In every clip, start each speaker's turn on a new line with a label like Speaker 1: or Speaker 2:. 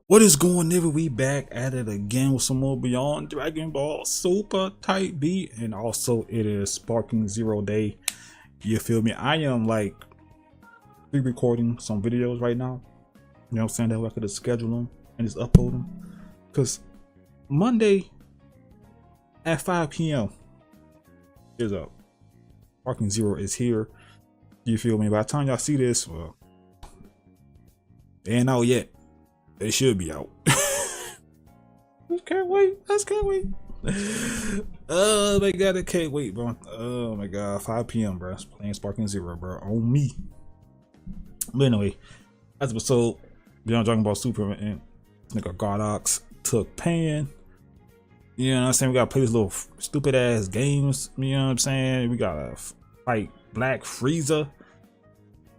Speaker 1: What is going on? We back at it again with some more Beyond Dragon Ball Super Type B, and also it is Sparking Zero Day. You feel me? I am like re-recording some videos right now. You know what I'm saying? That way I could just schedule them and just upload them. Cause Monday at 5 p.m. is up. Sparking Zero is here. You feel me? By the time y'all see this, well, they ain't out yet. They should be out. I can't wait. I just can't wait. Oh my god, I can't wait, bro. Oh my god, 5 p.m. bro. Playing Sparking Zero, bro. On me. But anyway, that's episode Beyond Dragon Ball Super, and nigga Gardox took Pan. You know what I'm saying? We gotta play this little stupid ass games. You know what I'm saying? We gotta fight Black Frieza,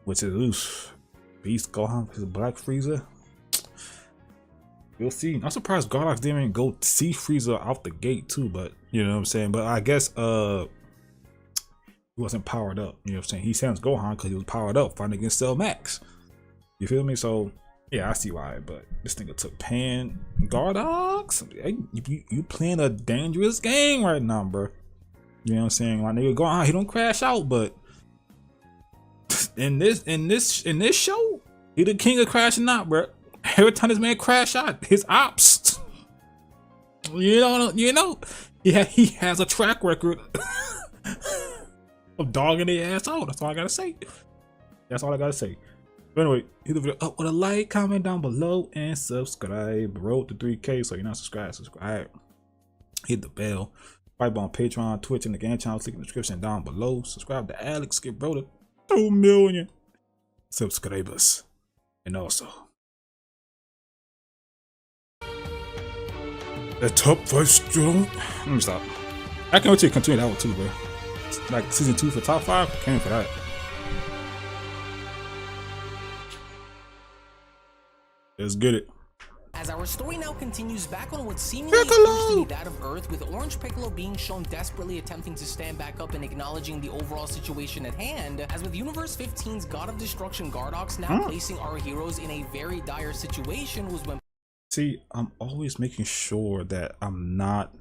Speaker 1: which is oof, Beast Gohan is Black Frieza. We'll see. I'm surprised Gardox didn't even go see Frieza out the gate too, but you know what I'm saying. But I guess he wasn't powered up. You know what I'm saying? He sends Gohan because he was powered up fighting against Cell Max. You feel me? So yeah, I see why. But this nigga took Pan. Gardox, you playing a dangerous game right now, bro. You know what I'm saying? My nigga Gohan, he don't crash out, but in this show, he the king of crashing out, bro. Every time this man crash out, his ops, you know, he has a track record of dogging their ass out. That's all I gotta say. That's all I gotta say. But anyway, hit the video up with a like, comment down below, and subscribe. Road to 3K, so you're not subscribed, subscribe. Hit the bell. Right on Patreon, Twitch, and the game channel. Click in the description down below. Subscribe to Alex. Get bro to 2 million subscribers, and also the top 5 strong. Let me stop. I can't wait to continue that one too, bro. It's like season 2 for top 5. Can't wait for that. Let's get it.
Speaker 2: As our story now continues back on what seemingly appears to be that of Earth, with Orange Piccolo being shown desperately attempting to stand back up and acknowledging the overall situation at hand, as with Universe 15's God of Destruction Gardox now placing our heroes in a very dire situation, was when...
Speaker 1: See, I'm always making sure that I'm not...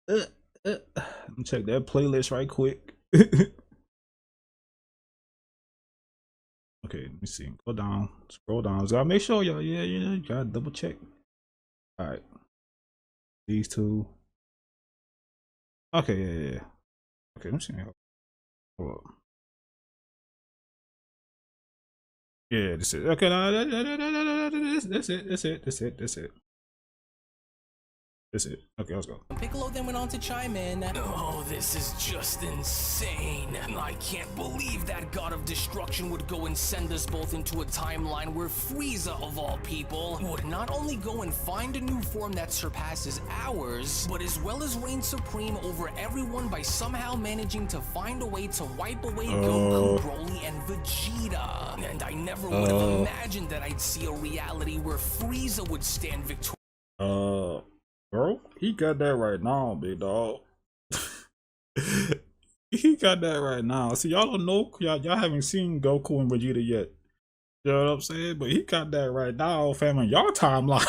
Speaker 1: Let me check that playlist right quick. Okay, let me see. Go down, scroll down. So I make sure y'all, yeah, you gotta double check. All right, these two. Okay, yeah. Okay, let me see. Hold up. Yeah, that's it. Okay, no, that's it. That's it. Okay, let's go.
Speaker 2: Piccolo then went on to chime in. Oh, this is just insane. I can't believe that God of Destruction would go and send us both into a timeline where Frieza, of all people, would not only go and find a new form that surpasses ours, but as well as reign supreme over everyone by somehow managing to find a way to wipe away Goku, Broly, and Vegeta. And I never would have imagined that I'd see a reality where Frieza would stand victorious.
Speaker 1: Bro, he got that right now, big dog. He got that right now. See, y'all don't know, y'all haven't seen Goku and Vegeta yet. You know what I'm saying? But he got that right now, fam. In y'all timeline,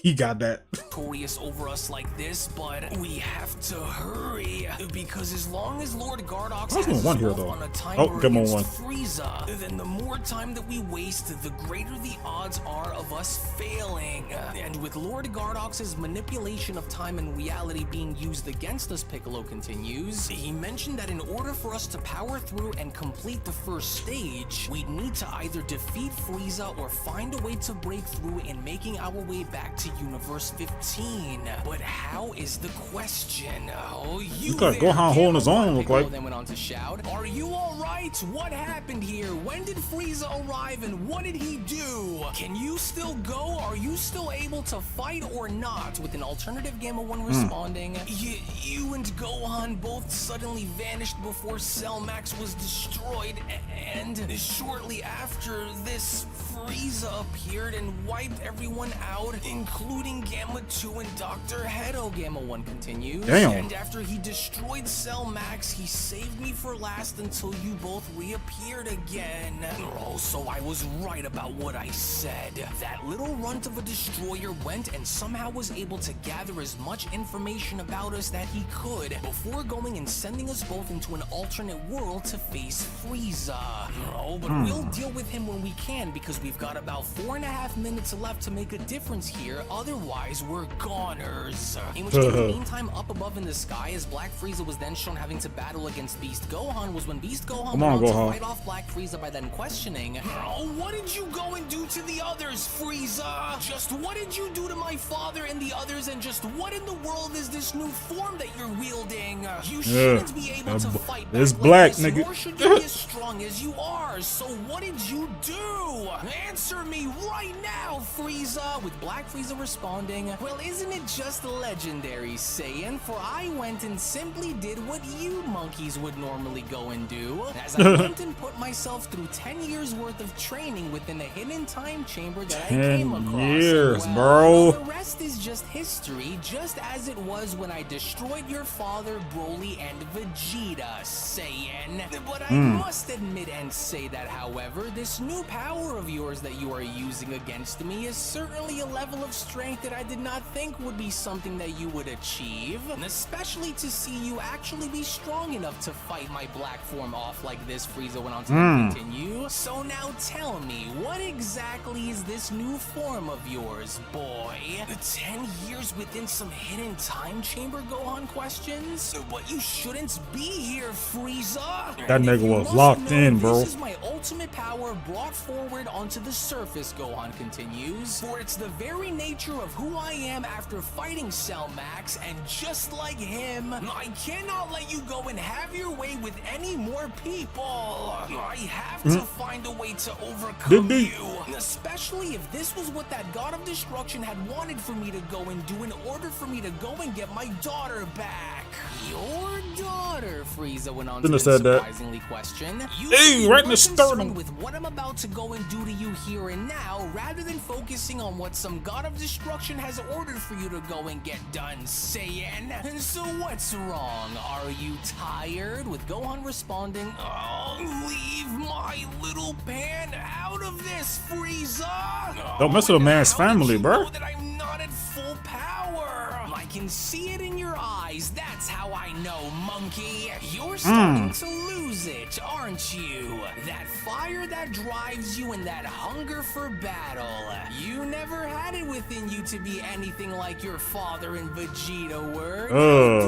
Speaker 1: he got that.
Speaker 2: Victorious over us like this, but we have to hurry, because as long as Lord Gardox has
Speaker 1: one here, though.
Speaker 2: On a timer
Speaker 1: against one.
Speaker 2: Frieza, then the more time that we waste, the greater the odds are of us failing. And with Lord Gardox's manipulation of time and reality being used against us, Piccolo continues, he mentioned that in order for us to power through and complete the first stage, we'd need to either defeat Frieza or find a way to break through in making our way back to Universe 15. But how is the question? Oh, you
Speaker 1: got Gohan holding his own, look like.
Speaker 2: Then went on to shout, "Are you all right? What happened here? When did Frieza arrive and what did he do? Can you still go? Are you still able to fight or not?" With an alternative Gamma 1 responding, "You and Gohan both suddenly vanished before Cell Max was destroyed, and shortly after this, Frieza appeared and wiped everyone out, including including Gamma 2 and Dr. Hedo, Gamma 1 continues.
Speaker 1: Damn.
Speaker 2: And after he destroyed Cell Max, he saved me for last until you both reappeared again. Oh, so I was right about what I said. That little runt of a destroyer went and somehow was able to gather as much information about us that he could before going and sending us both into an alternate world to face Frieza. Oh, but we'll deal with him when we can, because we've got about 4.5 minutes left to make a difference here. Otherwise, we're goners. In which case, meantime, up above in the sky, as Black Frieza was then shown having to battle against Beast Gohan, was when Beast Gohan went on to fight off Black Frieza by then questioning, "Oh, what did you go and do to the others, Frieza? Just what did you do to my father and the others, and just what in the world is this new form that you're wielding? You shouldn't be able to fight back like
Speaker 1: black,
Speaker 2: this,
Speaker 1: nigga.
Speaker 2: nor should you be as strong as you are. So what did you do? Answer me right now, Frieza!" With Black Frieza responding, "Well, isn't it just legendary, Saiyan? For I went and simply did what you monkeys would normally go and do, as I went and put myself through 10 years worth of training within a hidden time chamber that I came across.
Speaker 1: 10 years,
Speaker 2: Well,
Speaker 1: bro.
Speaker 2: the rest is just history, just as it was when I destroyed your father, Broly, and Vegeta, Saiyan. But I must admit and say that, however, this new power of yours that you are using against me is certainly a level of strength that I did not think would be something that you would achieve, and especially to see you actually be strong enough to fight my black form off like this," Frieza went on to continue. "So now tell me, what exactly is this new form of yours, boy? 10 years within some hidden time chamber?" Gohan questions. "But you shouldn't be here, Frieza."
Speaker 1: That nigga was locked in, bro.
Speaker 2: "This is my ultimate power brought forward onto the surface," Gohan continues. "For it's the very nature of who I am after fighting Cell Max, and just like him, I cannot let you go and have your way with any more people. I have to find a way to overcome you, especially if this was what that God of Destruction had wanted for me to go and do in order for me to go and get my daughter back." "Your daughter?" Frieza went on to surprisingly question.
Speaker 1: Hey, right in the sternum.
Speaker 2: "With what I'm about to go and do to you here and now, rather than focusing on what some God of Destruction has ordered for you to go and get done, Saiyan. And so what's wrong? Are you tired?" With Gohan responding, "Oh, leave my little pan out of this, Frieza.
Speaker 1: Don't mess with a man's family, bro.
Speaker 2: Know that I'm not at full power. I can see it in your eyes. That's how I know, monkey. You're starting to lose it, aren't you? That fire that drives you and that hunger for battle. You never had it within you to be anything like your father and Vegeta were,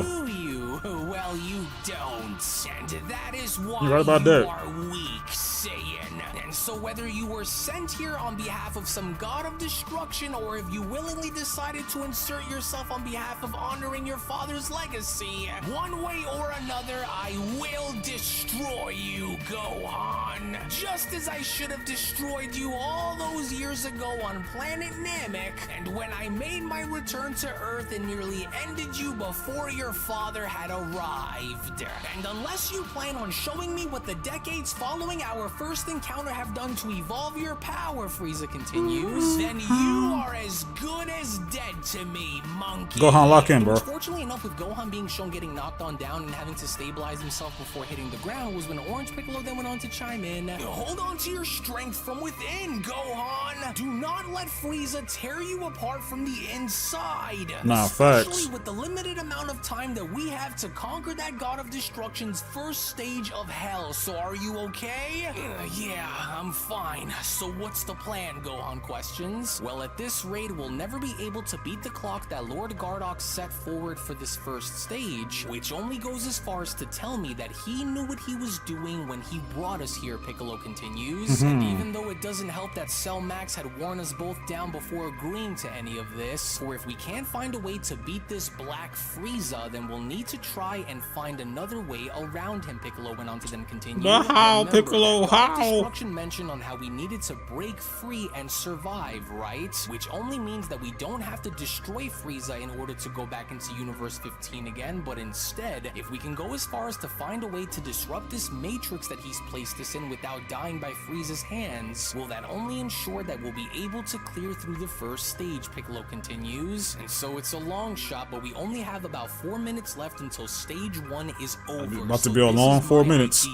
Speaker 2: do you? Well, you don't. And that is why
Speaker 1: you're right about that.
Speaker 2: Are weak, Saiyan. And so whether you were sent here on behalf of some God of Destruction, or if you willingly decided to insert yourself on behalf of honoring your father's legacy, one way or another, I will destroy you, Gohan. Just as I should have destroyed you all those years ago on planet Namek, and when I made my return to Earth and nearly ended you before your father had arrived. And unless you plan on showing me what the decades following our first encounter have done to evolve your power," Frieza continues, "then you are as good as dead to me, monkey."
Speaker 1: Gohan, lock in, bro.
Speaker 2: Fortunately enough, with Gohan being shown getting knocked on down and having to stabilize himself before hitting the ground, was when Orange Piccolo then went on to chime in. "Hold on to your strength from within, Gohan. Do not let Frieza tear you apart from the inside.
Speaker 1: Nah,
Speaker 2: especially
Speaker 1: facts.
Speaker 2: with the limited amount of time that we have to conquer that God of Destruction's first stage of hell. So are you okay?" "Yeah, I'm fine. So what's the plan?" Gohan questions. "Well, at this rate, we'll never be able to beat the clock that Lord Gardock set forward for this first stage, which only goes as far as to tell me that he knew what he was doing when he brought us here," Piccolo continues. "And even though it doesn't help that Cell Max had worn us both down before agreeing to any of this, or if we can't find a way to beat this Black Frieza, then we'll need to try and find another way around him," Piccolo went on to then continue.
Speaker 1: But how,
Speaker 2: "Remember,
Speaker 1: Piccolo,
Speaker 2: that God of
Speaker 1: how?"
Speaker 2: Destruction mentioned on how we needed to break free and survive, right? Which only means that we don't have to destroy Frieza in order to go back into Universe 15 again, but instead, if we can go as far as to find a way to disrupt this matrix that he's placed us in without dying by Frieza's hands, will that only ensure that we'll be able to clear through the first stage, Piccolo continues. And so it's a long shot, but we only have about 4 minutes left until stage 1 is over.
Speaker 1: About to be a long 4 minutes.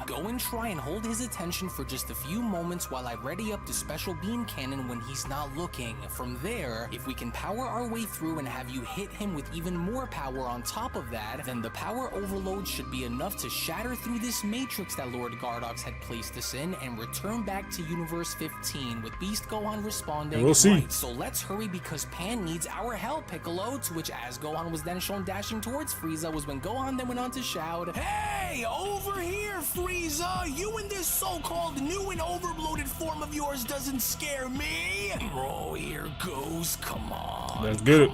Speaker 2: Go and try and hold his attention for just a few moments while I ready up the special beam cannon when he's not looking. From there, if we can power our way through and have you hit him with even more power on top of that, then the power overload should be enough to shatter through this matrix that Lord Gardox had placed us in and return back to Universe 15, with Beast Gohan responding,
Speaker 1: we'll see.
Speaker 2: Right, so let's hurry because Pan needs our help, Piccolo, to which as Gohan was then shown dashing towards Frieza was when Gohan then went on to shout, "Hey, over here, Frieza! You and this so-called new and overloaded form of yours doesn't scare me!" Oh, here goes, come on.
Speaker 1: Let's get it.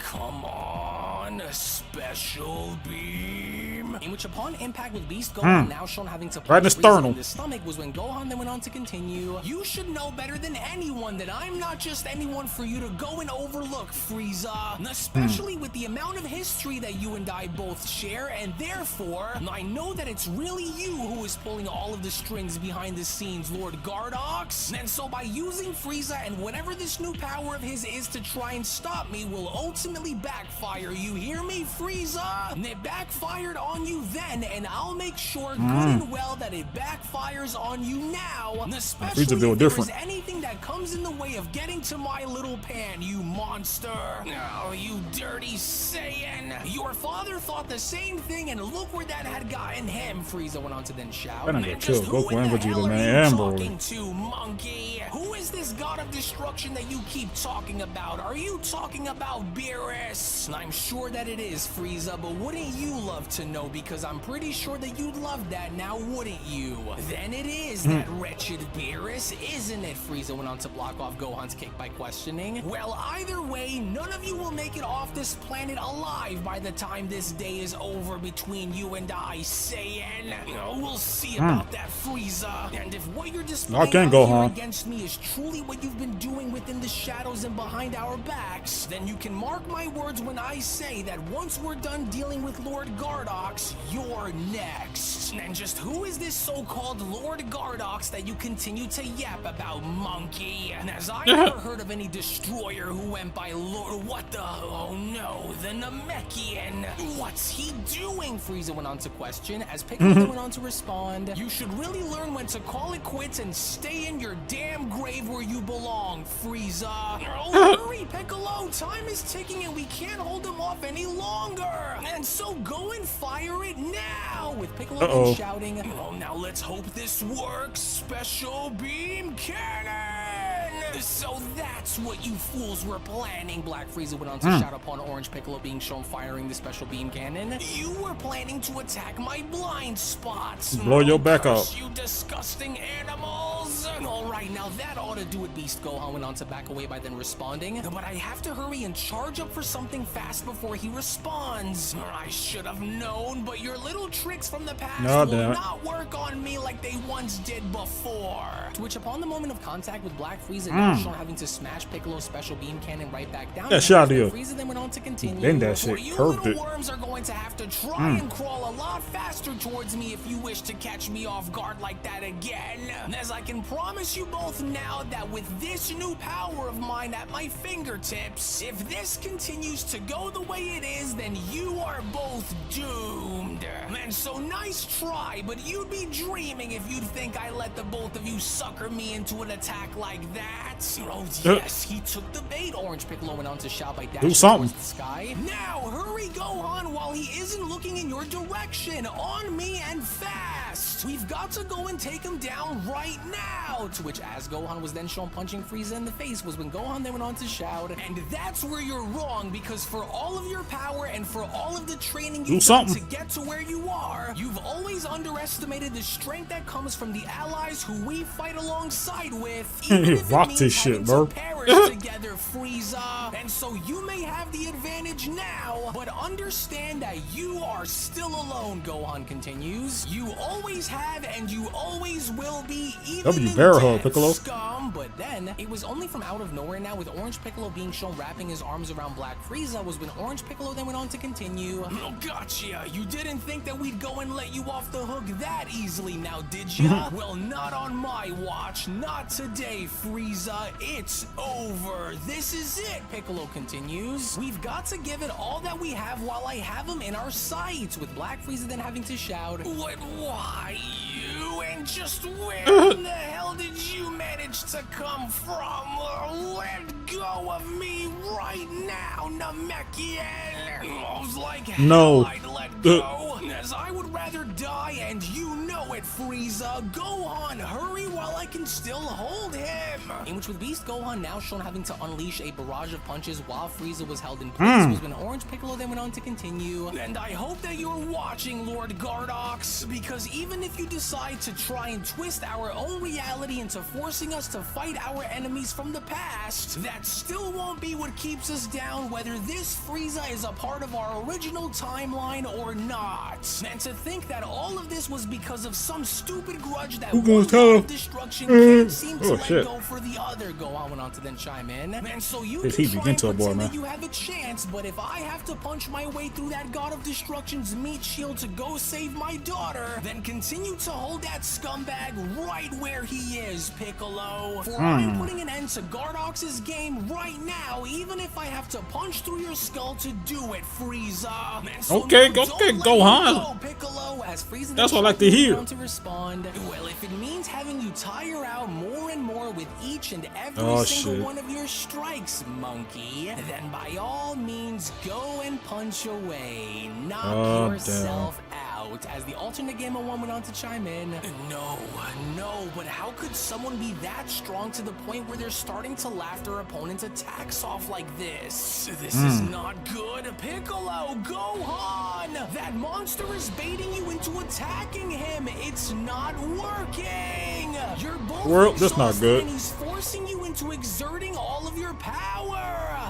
Speaker 2: Come on, special beam. In which upon impact with Beast Gohan now shown having to
Speaker 1: right in the sternum.
Speaker 2: in the stomach was when Gohan then went on to continue, "You should know better than anyone that I'm not just anyone for you to go and overlook, Frieza. Especially with the amount of history that you and I both share, and therefore, I know that it's really you who is pulling all of the strings behind the scenes, Lord Gardox. And so by using Frieza and whatever this new power of his is to try and stop me will ultimately backfire. You hear me, Frieza? And it backfired on you then, and I'll make sure good and well that it backfires on you now. Especially if there's anything that comes in the way of getting to my little Pan, you monster. Oh, you dirty Saiyan. Your father thought the same thing, and look where that had gotten him," Frieza went on to then shout.
Speaker 1: Man, just Goku and Vegeta, man,
Speaker 2: talking to, monkey? Who is this god of destruction that you keep talking about? Are you talking about Beerus? I'm sure that it is, Frieza, but wouldn't you love to know? Because I'm pretty sure that you'd love that now, wouldn't you? Then it is that wretched Beerus, isn't it? Frieza went on to block off Gohan's kick by questioning. Well, either way, none of you will make it off this planet alive by the time this day is over between you and I, Saiyan. Oh, we'll see about that, Frieza. And if what you're displaying here against me is truly what you've been doing within the shadows and behind our backs, then you can mark my words when I say that once we're done dealing with Lord Gardox, you're next. And just who is this so-called Lord Gardox that you continue to yap about, monkey? And as I never heard of any destroyer who went by Lord, what the, oh no, the Namekian. What's he doing? Frieza went on to question, as Piccolo went on to respond, "You should really learn when to call it quits and stay in your damn grave where you belong, Frieza." Oh, hurry, Piccolo, time is ticking and we can't hold him off any longer. And so go and fire it now, with Piccolo shouting, "Oh, now let's hope this works, special beam cannon." So that's what you fools were planning, Black Frieza went on to shout upon Orange Piccolo being shown firing the special beam cannon. "You were planning to attack my blind spots.
Speaker 1: Blow your back up,
Speaker 2: you disgusting animals." Alright, now that ought to do it, Beast Gohan went on to back away by then responding, "But I have to hurry and charge up for something fast before he responds. I should have known, but your little tricks from the past will not work on me like they once did before." To which upon the moment of contact with Black Frieza now shown having to smash Piccolo's special beam cannon right back down, Frieza then went on to continue,
Speaker 1: then that shit
Speaker 2: "You
Speaker 1: curved
Speaker 2: little
Speaker 1: it.
Speaker 2: worms are going to have to try and crawl a lot faster towards me if you wish to catch me off guard like that again. As I can promise you both now that with this new power of mine at my fingertips, if this continues to go the way it is, then you are both doomed. And so nice try, but you'd be dreaming if you'd think I let the both of you sucker me into an attack like that." Oh yes, he took the bait, Orange Piccolo went on to shout by dashing towards the sky. "Now hurry, Gohan, while he isn't looking in your direction, on me and fast. We've got to go and take him down right now." To which as Gohan was then shown punching Frieza in the face was when Gohan then went on to shout, "And that's where you're wrong, because for all of your power and for all of the training you've done to get to where you are, you've always underestimated the strength that comes from the allies who we fight alongside with, even if it means having to perish together together, Frieza. And so you may have the advantage now, but understand that you are still alone, Gohan continues. You always have and you always will be, even in death,
Speaker 1: Piccolo.
Speaker 2: scum. But then, it was only from out of nowhere now, with Orange Piccolo being shown wrapping his arms around Black Frieza, was when Orange Piccolo then went on to continue. Oh, gotcha. You didn't think that we'd go and let you off the hook that easily now, did ya? Well, not on my watch. Not today, Frieza. It's over. This is it, Piccolo continues. We've got to give it all that we have while I have him in our sights, with Black Frieza then having to shout, "What? Why you? And just where in the hell did you manage to come from? Let go of me right now, Namekian." I was like,
Speaker 1: no.
Speaker 2: I'd let go, as I would rather die, and you know it, Frieza. Gohan, hurry while I can still hold him. In which, with Beast Gohan now shown having to unleash a barrage of punches while Frieza was held in place, was when Orange Piccolo then went on to continue. And I hope that you're watching, Lord Gardox, because even if you decide to try and twist our own reality into forcing us to fight our enemies from the past, that still won't be what keeps us down, whether this Frieza is a part of our original timeline or not. And to think that all of this was because of some stupid grudge that one God of destruction can't seem to let go for the other, Gohan went on to then chime in. And so you can try and pretend that you have a chance, but if I have to punch my way through that God of Destruction's meat shield to go save my daughter, then continue to hold that scumbag right where he is, Piccolo. For I'm putting an end to Gardox's game right now, even if I have to punch through your skull to do it, Frieza. So
Speaker 1: okay, Gohan.
Speaker 2: Piccolo, as Frieza
Speaker 1: that's what I like to hear.
Speaker 2: To respond, well, if it means having you tire out more and more with each and every single one of your strikes, monkey, then by all means go and punch away. Knock yourself out. As the alternate Gamer 1 went on to chime in, no, but how could someone be that strong to the point where they're starting to laugh their opponent's attacks off like this? This is not good. Piccolo, Gohan! That monster is baiting you into attacking him. It's not working. You're both
Speaker 1: that's not good.
Speaker 2: And he's forcing you into exerting all of your power.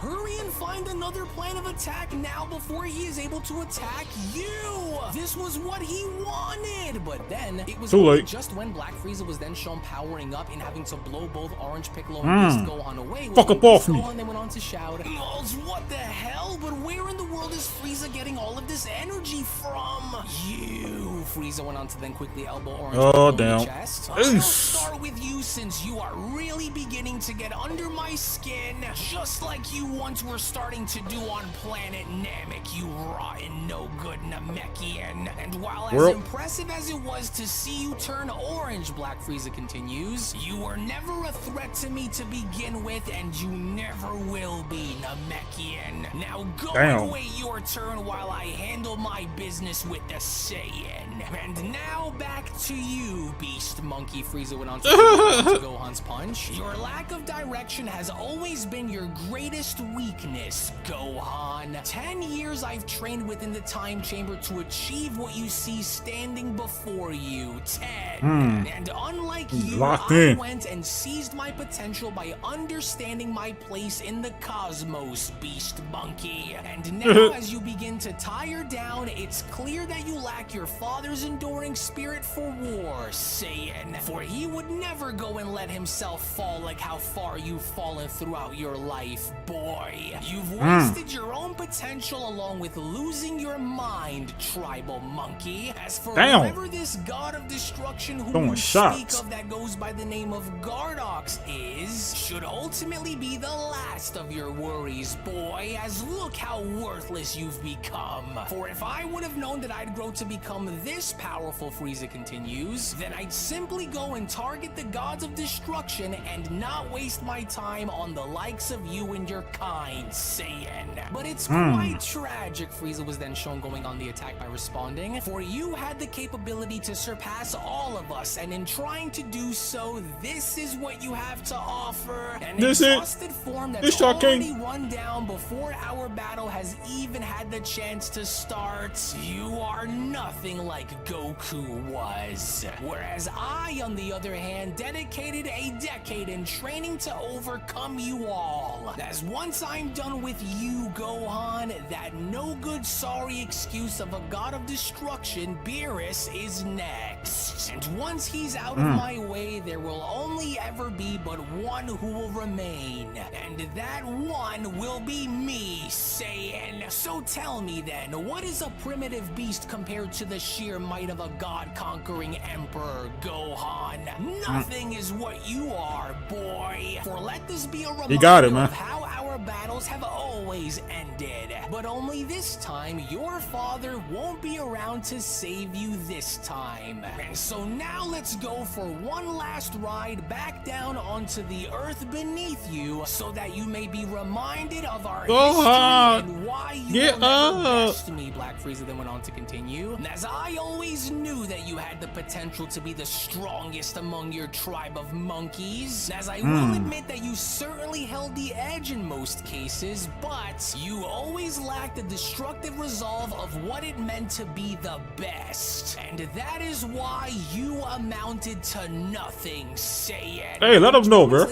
Speaker 2: Hurry and find another plan of attack now before he is able to attack you. This was what he wanted, but then it was
Speaker 1: too late.
Speaker 2: Just when Black Frieza was then shown powering up and having to blow both Orange Piccolo and Beast Gohan away.
Speaker 1: Fuck up off me.
Speaker 2: Gohan then went on to shout, what the hell? But where in the world is Frieza getting all of this energy from? You, Frieza went on to then quickly elbow Orange Piccolo in the chest. I'll start with you since you are really beginning to get under my skin, just like you once were starting to do on planet Namek, you rotten, no good Namekian. And while as impressive as it was to see you turn orange, Black Frieza continues, you were never a threat to me to begin with, and you never will be, Namekian. Now go and wait your turn while I handle my business with the Saiyan. And now back to you, Beast Monkey, Frieza went on to Gohan's punch. Your lack of direction has always been your greatest weakness, Gohan. 10 years I've trained within the time chamber to achieve what you see standing before you. 10. And unlike you, I went and seized my potential by understanding my place in the cosmos, Beast Monkey. And now as you begin to tire down, it's clear that you lack your father's enduring spirit for war, Saiyan. For he would never go and let himself fall like how far you've fallen throughout your life, boy. You've wasted your own potential along with losing your mind, tribal monkey. As for whoever this god of destruction who you speak of that goes by the name of Gardox is, should ultimately be the last of your worries, boy, as look how worthless you've become. For if I would have known that I'd grow to become this powerful, Frieza continues, then I'd simply go and target the gods of destruction and not waste my time on the likes of you and your kind, Saiyan. But it's quite tragic, Frieza was then shown going on the attack by responding, for you had the capability to surpass all of us, and in trying to do so, this is what you have to offer. An exhausted form that's already run down before our battle has even had the chance to start, you are nothing like Goku was. Whereas I, on the other hand, dedicated a decade in training to overcome you all. As once I'm done with you, Gohan, that no good sorry excuse of a god of destruction, Beerus, is next. And once he's out of my way, there will only ever be but one who will remain. And that one will be me, Saiyan. So tell me then, what is a primitive beast compared to the sheer might of a god-conquering emperor, Gohan? Nothing is what you are, boy. For let this be a reminder of how our battles have always ended. But only this time, your father won't be around to save you this time. And so now let's go for one last ride back down onto the earth beneath you, so that you may be reminded of our history and why you will never best me, Black Frieza then went on to continue. And as I always knew that you had the potential to be the strongest among your tribe of monkeys, as I will admit that you certainly held the edge in most cases, but you always lacked the destructive resolve of what it meant to be the best. And that is why you amounted to nothing, Saiyan.
Speaker 1: Hey, let him know, bro.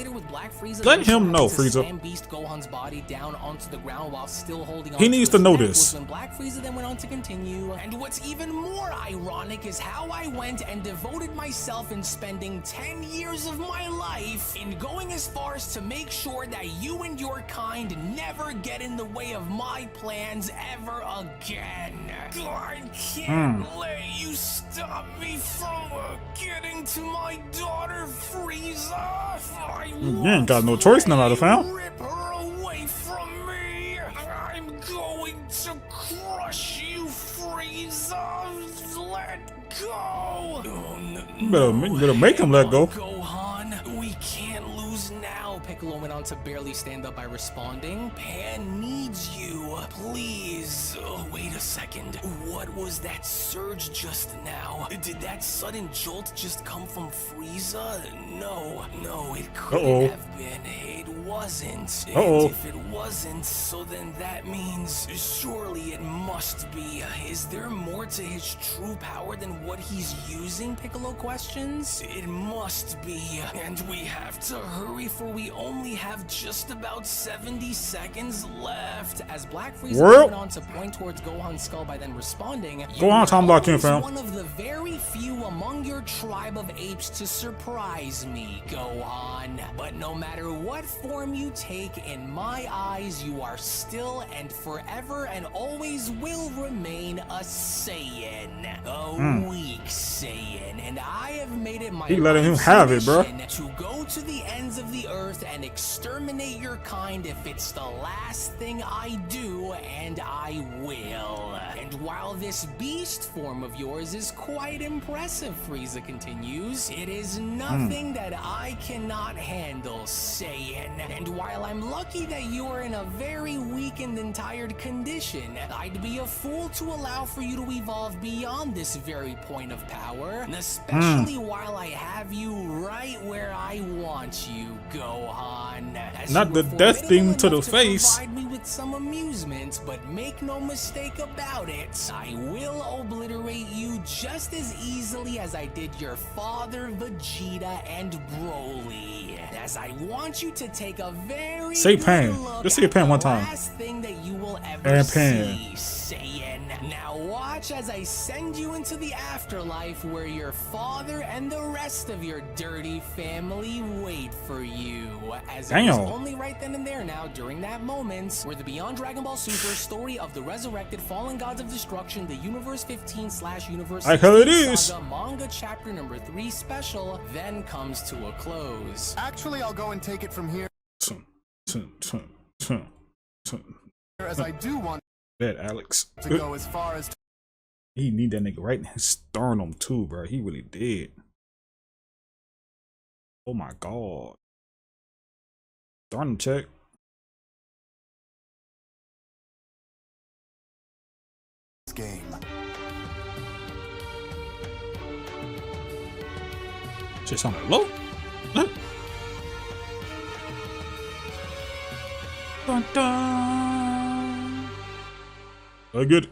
Speaker 2: Let him know, Frieza. Beast Gohan's body down onto the ground while still holding on.
Speaker 1: He needs to know this.
Speaker 2: When Black Frieza then went on to continue. And what's even more ironic is how I went and devoted myself in spending 10 years of my life in going as far as to make sure that you and your kind never get in the way of my plans ever again. I can't let you stop me from getting to my daughter Frieza.
Speaker 1: You ain't got no choice now, fam.
Speaker 2: Rip her away from me. I'm going to crush you, Frieza. Let go.
Speaker 1: You better make him let go.
Speaker 2: Gohan, we can't lose now. Piccolo went on to barely stand up by responding. Pan needs you. Please. Oh, wait a second. What was that surge just now? Did that sudden jolt just come from Frieza? No, it couldn't have been. It wasn't. And if it wasn't, so then that means surely it must be. Is there more to his true power than what he's using? Piccolo questions. It must be. And we have to hurry, for we only have just about 70 seconds left. As Black Frieza went on to point towards Gohan's skull by then responding,
Speaker 1: Gohan time block him, fam.
Speaker 2: One of the very few among your tribe of apes to surprise me, Gohan. But no matter what form you take, in my eyes, you are still and forever and always will remain a Saiyan. A weak Saiyan. And I have made it my
Speaker 1: letting him have it, bro.
Speaker 2: To go to the ends of the earth and exterminate your kind if it's the last thing I do, and I will. And while this beast form of yours is quite impressive, Frieza continues, it is nothing that I cannot handle, Saiyan. And while I'm lucky that you are in a very weakened and tired condition, I'd be a fool to allow for you to evolve beyond this very point of power, especially while I have you right where I want you, Gohan. As
Speaker 1: not the death thing to the face.
Speaker 2: Provide me with some amusement, but make no mistake about it, I will obliterate you just as easily as I did your father, Vegeta, and Broly. As I want you to take a very
Speaker 1: say Pan. Just say Pan one time.
Speaker 2: Last thing that you will ever see, Saiyan. Now watch as I send you into the afterlife, where your father and the rest of your dirty family wait for you. As it was only right then and there now, during that moment, where the Beyond Dragon Ball Super story of the resurrected fallen gods of destruction, the Universe 15/Universe 16 Saga Manga chapter number 3 special then comes to a close.
Speaker 3: Actually, I'll go and take it from here, as I do want
Speaker 1: that Alex
Speaker 3: to go as far as
Speaker 1: he need that nigga right in his sternum too, bro. He really did. Oh my god. Sternum check.
Speaker 3: Game.
Speaker 1: Shit sounded low. Huh? Dun, dun. I get it.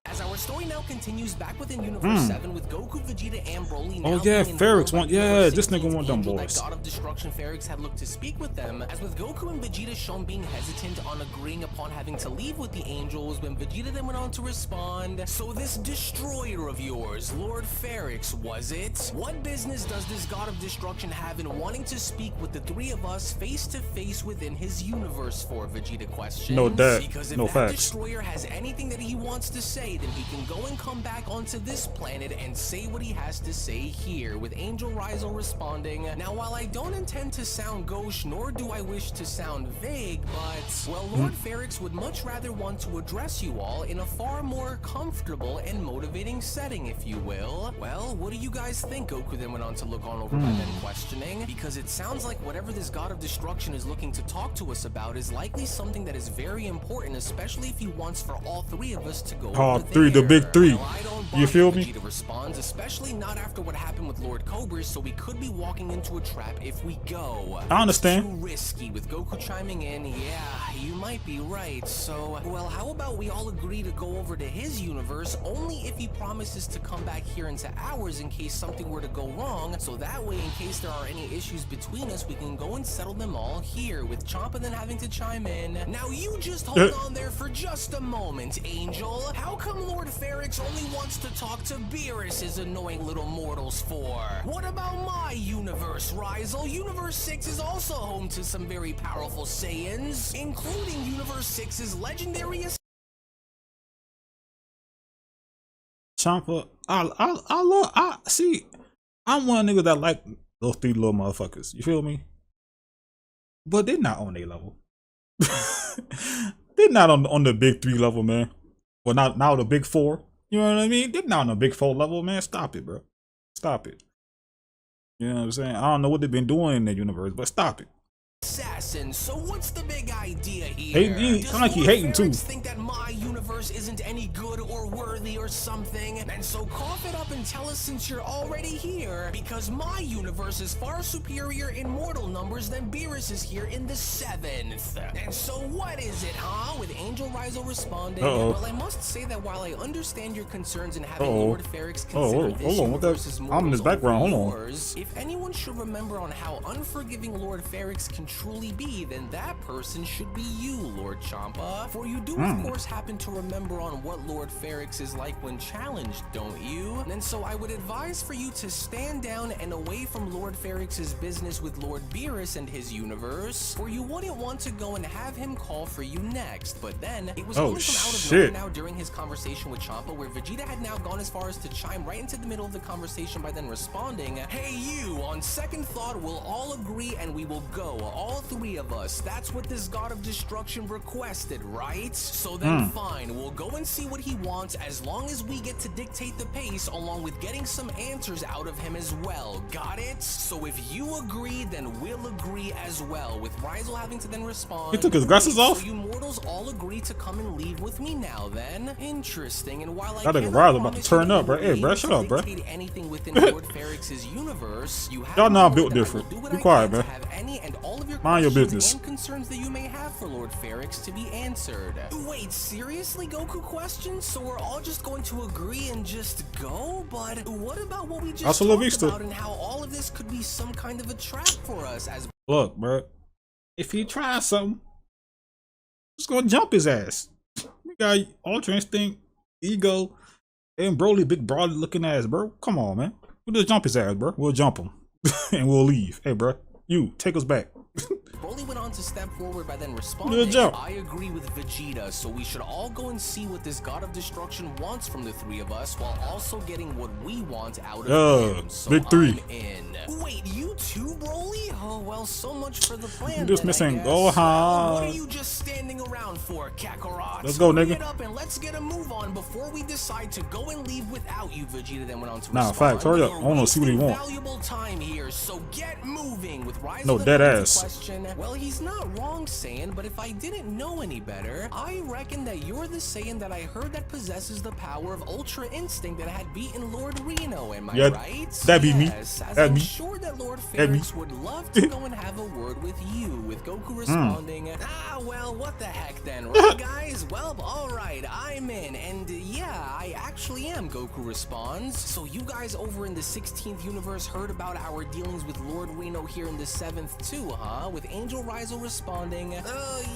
Speaker 2: As our story now continues back within Universe 7 with Goku, Vegeta, and Broly now
Speaker 1: Oh yeah,
Speaker 2: being
Speaker 1: Ferrix
Speaker 2: informed
Speaker 1: want.
Speaker 2: by
Speaker 1: Yeah,
Speaker 2: Universe
Speaker 1: this
Speaker 2: 16's
Speaker 1: nigga want them
Speaker 2: angel
Speaker 1: boys.
Speaker 2: that God of Destruction Ferrix had looked to speak with them, as with Goku and Vegeta shown being hesitant on agreeing upon having to leave with the angels, when Vegeta then went on to respond, "So this destroyer of yours, Lord Ferrix, was it? What business does this God of Destruction have in wanting to speak with the three of us face to face within his universe for?" Vegeta questions.
Speaker 1: No that,
Speaker 2: Because if
Speaker 1: no
Speaker 2: that
Speaker 1: facts.
Speaker 2: destroyer has anything that he wants to say, then he can go and come back onto this planet and say what he has to say here, with Angel Rizal responding, "Now while I don't intend to sound gauche, nor do I wish to sound vague, but, well, Lord Ferrix would much rather want to address you all in a far more comfortable and motivating setting, if you will. Well, what do you guys think?" Goku then went on to look on over by then questioning, because it sounds like whatever this God of Destruction is looking to talk to us about is likely something that is very important, especially if he wants for all three of us to go
Speaker 1: All
Speaker 2: over
Speaker 1: three, the
Speaker 2: there.
Speaker 1: big three.
Speaker 2: Well, I don't
Speaker 1: You
Speaker 2: buy
Speaker 1: feel
Speaker 2: it,
Speaker 1: me?
Speaker 2: Vegeta responds, especially not after what happened with Lord Cobra, so we could be walking into a trap if we go.
Speaker 1: I understand.
Speaker 2: Too risky, with Goku chiming in, "Yeah, you might be right, so, well, how about we all agree to go over to his universe only if he promises to come back here into ours in case something were to go wrong, so that way in case there are any issues between us, we can go and settle them all here," with Champa then having to chime in, "Now you just hold on there for just a moment, Angel. How come Lord Ferrix only wants to talk to Beerus' annoying little mortals for? What about my universe, Rizal? Universe 6 is also home to some very powerful Saiyans, including Universe 6's legendary
Speaker 1: Champa, I see. I'm one nigga that like those three little motherfuckers. You feel me? But they're not on their level. They're not on the big three level, man. Well, not now the big four. You know what I mean? They're not on the big four level, man. Stop it, bro. Stop it. You know what I'm saying? I don't know what they've been doing in that universe, but stop it.
Speaker 2: assassin. So what's the big idea here?
Speaker 1: Hating, sound like he hating too.
Speaker 2: Think that my universe isn't any good or worthy or something, and so cough it up and tell us since you're already here, because my universe is far superior in mortal numbers than Beerus is here in the 7th. And so what is it, huh? With Angel Rizal responding, well, I must say that while I understand your concerns in having Lord Ferrix consider this universe's
Speaker 1: I'm in his background. Hold on.
Speaker 2: if anyone should remember on how unforgiving Lord Ferrix can truly be, then that person should be you, Lord Champa. For you do, of course, happen to remember on what Lord Ferrix is like when challenged, don't you? And so I would advise for you to stand down and away from Lord Ferrix's business with Lord Beerus and his universe, for you wouldn't want to go and have him call for you next. But then, it was only from out of nowhere now during his conversation with Champa, where Vegeta had now gone as far as to chime right into the middle of the conversation by then responding, "Hey you, on second thought, we'll all agree and we will go. All three of us. That's what this God of Destruction requested, right? So then fine, we'll go and see what he wants as long as we get to dictate the pace along with getting some answers out of him as well. Got it? So if you agree, then we'll agree as well," with Rizal having to then respond,
Speaker 1: He took his glasses off?
Speaker 2: "So you mortals all agree to come and leave with me now then? Interesting. And while I
Speaker 1: That nigga
Speaker 2: cannot
Speaker 1: Rizal about to
Speaker 2: promise
Speaker 1: turn
Speaker 2: you
Speaker 1: up, bro.
Speaker 2: that
Speaker 1: Hey,
Speaker 2: you
Speaker 1: bro,
Speaker 2: will
Speaker 1: shut up, bro.
Speaker 2: dictate anything within Lord Ferrix's universe, you have
Speaker 1: Y'all know
Speaker 2: my
Speaker 1: I'm built
Speaker 2: word that I will
Speaker 1: different.
Speaker 2: do what
Speaker 1: Be
Speaker 2: I
Speaker 1: quiet,
Speaker 2: can
Speaker 1: man.
Speaker 2: to have any and all of your
Speaker 1: Mind your
Speaker 2: questions
Speaker 1: business.
Speaker 2: and concerns that you may have for Lord Ferrix to be answered." Wait, seriously, Goku questions? So we're all just going to agree and just go? But what about what we just
Speaker 1: Hasta la
Speaker 2: talked
Speaker 1: vista.
Speaker 2: about and how all of this could be some kind of a trap for us as
Speaker 1: Look, bro. If he tries something, just gonna jump his ass. We got Ultra Instinct, Ego, and Broly, big broad looking ass, bro. Come on, man. We'll just jump his ass, bro. We'll jump him. And we'll leave. Hey, bro. You, take us back.
Speaker 2: Broly went on to step forward by then responding, "I agree with Vegeta, so we should all go and see what this God of Destruction wants from the three of us while also getting what we want out of him. So
Speaker 1: big three.
Speaker 2: I'm in." Wait, you too, Broly? Oh, well, so much for the plan.
Speaker 1: You just
Speaker 2: then,
Speaker 1: missing
Speaker 2: I guess.
Speaker 1: Gohan.
Speaker 2: What are you just standing around for, Kakarot?
Speaker 1: Let's go, nigga.
Speaker 2: Get up and let's get a move on before we decide to go and leave without you, Vegeta then went on to
Speaker 1: Nah,
Speaker 2: respond.
Speaker 1: facts. Hurry up. I
Speaker 2: "We're
Speaker 1: wanna see what he
Speaker 2: wasting
Speaker 1: want."
Speaker 2: valuable time here, so get moving," with Rizal
Speaker 1: No,
Speaker 2: then
Speaker 1: dead
Speaker 2: having to
Speaker 1: ass.
Speaker 2: question, well, he's it's not wrong, Saiyan, but if I didn't know any better, I reckon that you're the Saiyan that I heard that possesses the power of Ultra Instinct that had beaten Lord Reno, am I right?
Speaker 1: That'd be me.
Speaker 2: As
Speaker 1: That'd
Speaker 2: I'm
Speaker 1: me.
Speaker 2: sure that Lord Ferrix would love to go and have a word with you, with Goku responding, well, what the heck then, right guys? Well, alright, I'm in, and yeah, I actually am, Goku responds. So you guys over in the 16th universe heard about our dealings with Lord Reno here in the 7th too, huh? With Angel Rizal responding,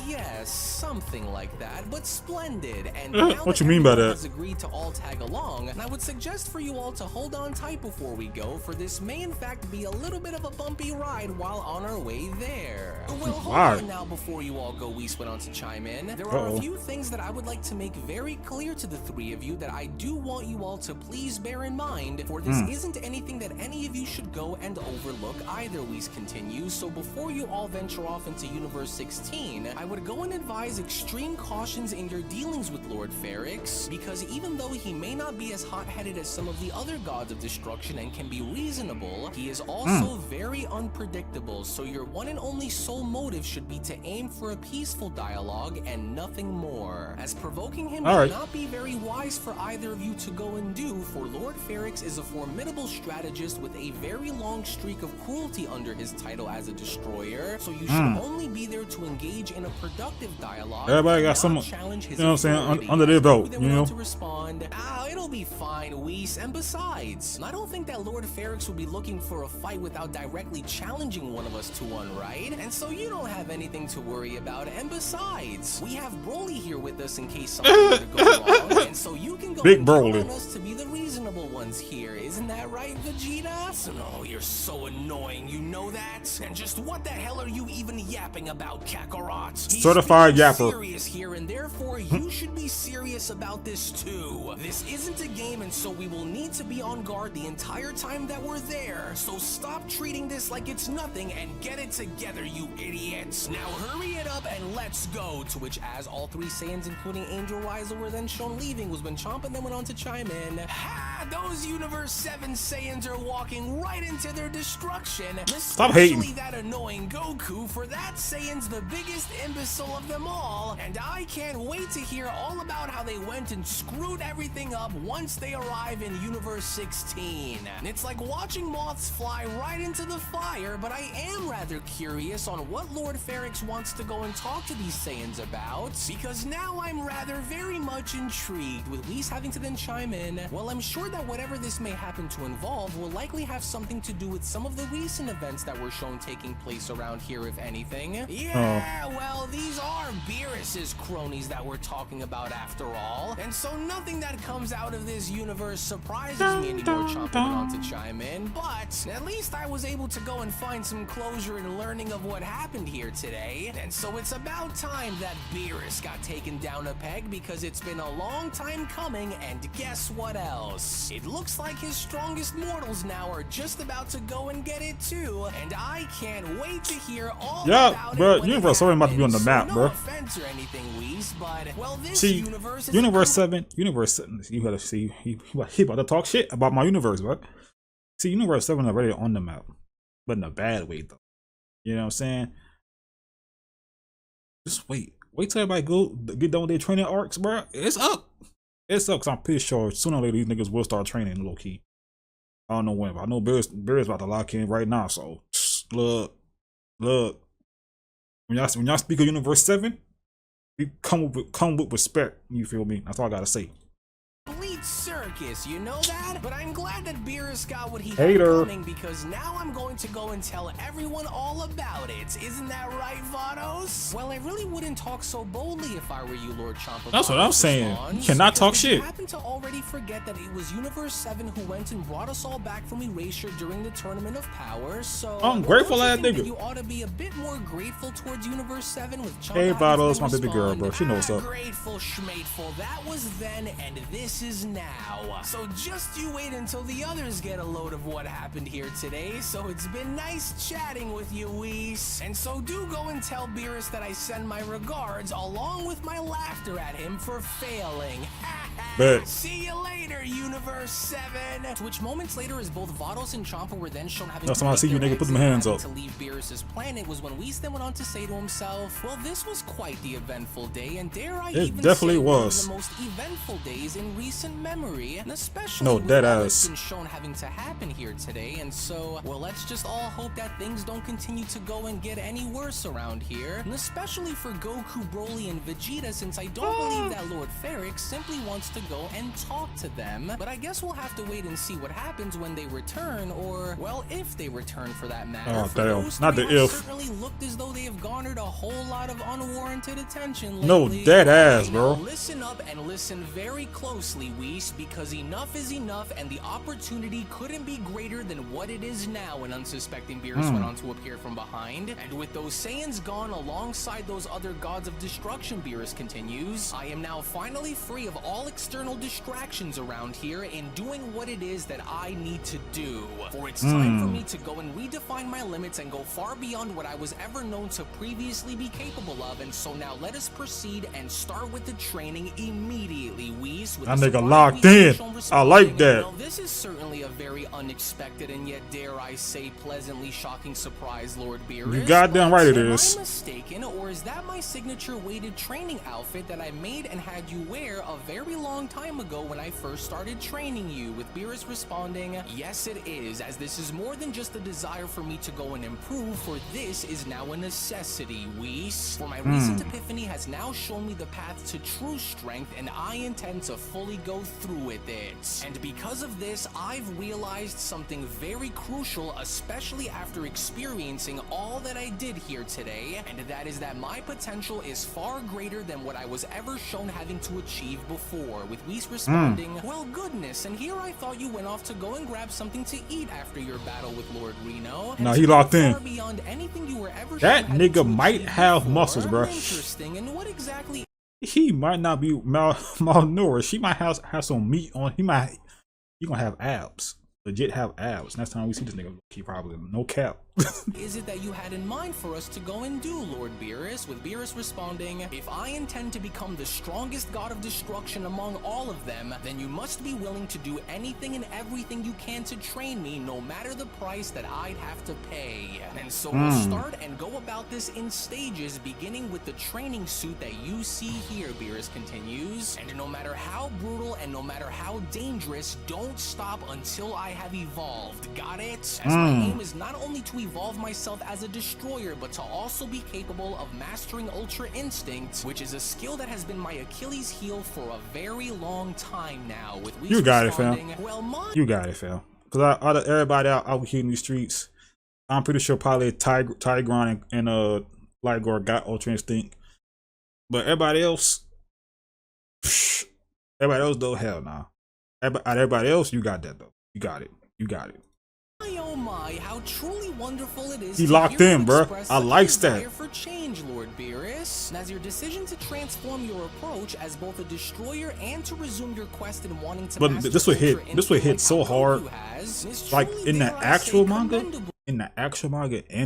Speaker 2: yes, something like that, but splendid. And now
Speaker 1: what you mean by that?
Speaker 2: has agreed to all tag along, and I would suggest for you all to hold on tight before we go, for this may in fact be a little bit of a bumpy ride while on our way there. Well, hold on now before you all go, Whis went on to chime in. There are a few things that I would like to make very clear to the three of you that I do want you all to please bear in mind, for this isn't anything that any of you should go and overlook either, Whis continues. So before you all venture off into Universe 16, I would go and advise extreme cautions in your dealings with Lord Ferrix, because even though he may not be as hot-headed as some of the other gods of destruction and can be reasonable, he is also very unpredictable, so your one and only sole motive should be to aim for a peaceful dialogue and nothing more, as provoking him may not be very wise for either of you to go and do, for Lord Ferrix is a formidable strategist with a very long streak of cruelty under his title as a destroyer, so you should only be there to engage in a productive dialogue.
Speaker 1: Everybody got some,
Speaker 2: challenge his
Speaker 1: you know what I'm saying, under their belt, you know?
Speaker 2: To respond, it'll be fine, Whis, and besides, I don't think that Lord Ferrix would be looking for a fight without directly challenging one of us to one, right? And so you don't have anything to worry about, and besides, we have Broly here with us in case something were to go wrong, and so you can go and count on us to be the reasonable ones here, isn't that right, Vegeta? So, no, you're so annoying, you know that? And just what the hell are you even yapping about, Kakarot?
Speaker 1: Certified yapper.
Speaker 2: Serious here, and therefore you should be serious about this too. This isn't a game, and so we will need to be on guard the entire time that we're there. So stop treating this like it's nothing and get it together, you idiots. Now hurry it up and let's go. To which, as all three Saiyans, including Angel Rizal, were then shown leaving, was when Champa then went on to chime in. Ha! Those Universe 7 Saiyans are walking right into their destruction.
Speaker 1: Stop hating.
Speaker 2: Especially that annoying Goku, for that Saiyan's the biggest imbecile of them all, and I can't wait to hear all about how they went and screwed everything up once they arrive in Universe 16. It's like watching moths fly right into the fire, but I am rather curious on what Lord Ferrix wants to go and talk to these Saiyans about, because now I'm rather very much intrigued, with Whis having to then chime in. Well, I'm sure that whatever this may happen to involve will likely have something to do with some of the recent events that were shown taking place around here, if anything. Yeah, well, these are Beerus's cronies that we're talking about after all, and so nothing that comes out of this universe surprises me anymore, Champa went on to chime in, but at least I was able to go and find some closure in learning of what happened here today, and so it's about time that Beerus got taken down a peg, because it's been a long time coming, and guess what else? It looks like his strongest mortals now are just about to go and get it too, and I can't wait to hear all about it.
Speaker 1: Bro, Universe 7 about to be on the map, bro.
Speaker 2: No offense or anything, Whis, but well, this
Speaker 1: Universe 7, you gotta see, he about to talk shit about my universe, bro. See, Universe 7 already on the map, but in a bad way though. You know what I'm saying? Just wait till everybody get done with their training arcs, bro. It's up. It's up, cause I'm pretty sure sooner or later these niggas will start training low key. I don't know when, but I know Beerus about to lock in right now. So look. When y'all speak of Universe 7, we come with respect. You feel me? That's all I gotta say.
Speaker 2: Complete circus, you know that? But I'm glad that Beerus got what he
Speaker 1: had
Speaker 2: coming, because now I'm going to go and tell everyone all about it. Isn't that right, Vados? Well, I really wouldn't talk so boldly if I were you, Lord Champa.
Speaker 1: That's what I'm saying. You cannot talk shit.
Speaker 2: I happen to already forget that it was Universe 7 who went and brought us all back from Erasure during the Tournament of Power, so
Speaker 1: I'm grateful ass nigga.
Speaker 2: You ought to be a bit more grateful towards Universe 7 with
Speaker 1: Hey, Vados, my baby girl, bro. She knows what's up.
Speaker 2: Grateful schmateful. That was then, and this is now. So just you wait until the others get a load of what happened here today. So it's been nice chatting with you, Whis. And so do go and tell Beerus that I send my regards along with my laughter at him for failing.
Speaker 1: Bet.
Speaker 2: See you later, Universe 7. To which moments later, as both Vados and Champa were then shown having
Speaker 1: That's when I see you, nigga. Put them hands up.
Speaker 2: to leave Beerus's planet, was when Whis then went on to say to himself, well, this was quite the eventful day, and dare I even
Speaker 1: definitely
Speaker 2: say
Speaker 1: was.
Speaker 2: one of the most eventful days in recent memory, and especially
Speaker 1: No,
Speaker 2: with
Speaker 1: dead
Speaker 2: what's
Speaker 1: ass.
Speaker 2: been shown having to happen here today. And so, well, let's just all hope that things don't continue to go and get any worse around here, and especially for Goku, Broly, and Vegeta, since I don't believe that Lord Ferric simply wants to go and talk to them. But I guess we'll have to wait and see what happens when they return, or, well, if they return for that matter.
Speaker 1: Oh,
Speaker 2: For
Speaker 1: damn.
Speaker 2: those
Speaker 1: Not
Speaker 2: three
Speaker 1: the
Speaker 2: have
Speaker 1: if.
Speaker 2: certainly looked as though they have garnered a whole lot of unwarranted attention lately.
Speaker 1: No, dead ass,
Speaker 2: Now,
Speaker 1: bro.
Speaker 2: listen up and listen very closely, Whis, because enough is enough, and the opportunity couldn't be greater than what it is now. An unsuspecting Beerus went on to appear from behind, and with those Saiyans gone alongside those other gods of destruction, Beerus continues, I am now finally free of all external distractions around here in doing what it is that I need to do. For it's time for me to go and redefine my limits and go far beyond what I was ever known to previously be capable of, and so now let us proceed and start with the training immediately, Whis.
Speaker 1: That nigga locked in. I like that.
Speaker 2: Well, this is certainly a very unexpected and yet, dare I say, pleasantly shocking surprise, Lord Beerus.
Speaker 1: You goddamn right it
Speaker 2: Am
Speaker 1: is.
Speaker 2: I mistaken, or is that my signature weighted training outfit that I made and had you wear a very long time ago when I first started training you? With Beerus responding, yes it is, as this is more than just a desire for me to go and improve, for this is now a necessity, Whis. For my recent epiphany has now shown me the path to true strength, and I intend to fully go through with it. And because of this, I've realized something very crucial, especially after experiencing all that I did here today, and that is that my potential is far greater than what I was ever shown having to achieve before. With Whis responding, well, goodness, and here I thought you went off to go and grab something to eat after your battle with Lord Reno.
Speaker 1: Nah, he locked in.
Speaker 2: Far beyond anything you were ever
Speaker 1: That
Speaker 2: shown having to
Speaker 1: nigga might
Speaker 2: achieve
Speaker 1: have
Speaker 2: before.
Speaker 1: muscles, bro.
Speaker 2: Interesting, and what exactly
Speaker 1: He might not be malnourished. He might have some meat on. He gonna have abs. Legit have abs. Next time we see this nigga, he probably no cap.
Speaker 2: is it that you had in mind for us to go and do, Lord Beerus? With Beerus responding, if I intend to become the strongest god of destruction among all of them, then you must be willing to do anything and everything you can to train me, no matter the price that I'd have to pay. And so we'll start and go about this in stages, beginning with the training suit that you see here, Beerus continues. And no matter how brutal and no matter how dangerous, don't stop until I have evolved. Got it? As my aim is not only to evolve myself as a destroyer, but to also be capable of mastering Ultra Instinct, which is a skill that has been my Achilles heel for a very long time now. With Whis
Speaker 1: You got it,
Speaker 2: responding,
Speaker 1: fam.
Speaker 2: well,
Speaker 1: You got it, fam. Cause out of everybody out here in these streets, I'm pretty sure probably Tigron and Ligor got Ultra Instinct, but everybody else though, hell nah. Everybody else, you got that though. You got it. You got it.
Speaker 2: oh my, how truly wonderful it is
Speaker 1: He
Speaker 2: to
Speaker 1: locked
Speaker 2: hear you
Speaker 1: in, bruh.
Speaker 2: express
Speaker 1: I
Speaker 2: such a
Speaker 1: likes that.
Speaker 2: desire for change, Lord Beerus. And as your decision to transform your approach as both a destroyer and to resume your quest in wanting to
Speaker 1: But
Speaker 2: master
Speaker 1: this would hit.
Speaker 2: Ultra
Speaker 1: This would hit
Speaker 2: Instinct
Speaker 1: so
Speaker 2: like how
Speaker 1: hard.
Speaker 2: Goku has, is
Speaker 1: Like
Speaker 2: truly,
Speaker 1: in the
Speaker 2: dare I say,
Speaker 1: actual manga,
Speaker 2: commendable.
Speaker 1: and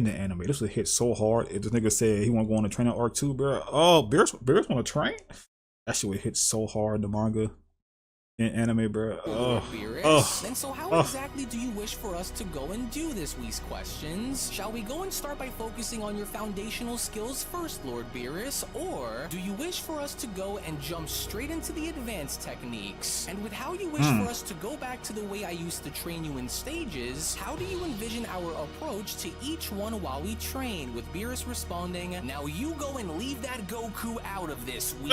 Speaker 1: the anime, this would hit so hard. If this nigga said he want to go on a training arc too, bro. Oh, Beerus want to train? That shit would hit so hard in the manga and anime, bro.
Speaker 2: Lord Beerus. And so how exactly do you wish for us to go and do this, Whis questions? Shall we go and start by focusing on your foundational skills first, Lord Beerus? Or do you wish for us to go and jump straight into the advanced techniques? And with how you wish for us to go back to the way I used to train you in stages, how do you envision our approach to each one while we train? With Beerus responding, now you go and leave that Goku out of this, Whis.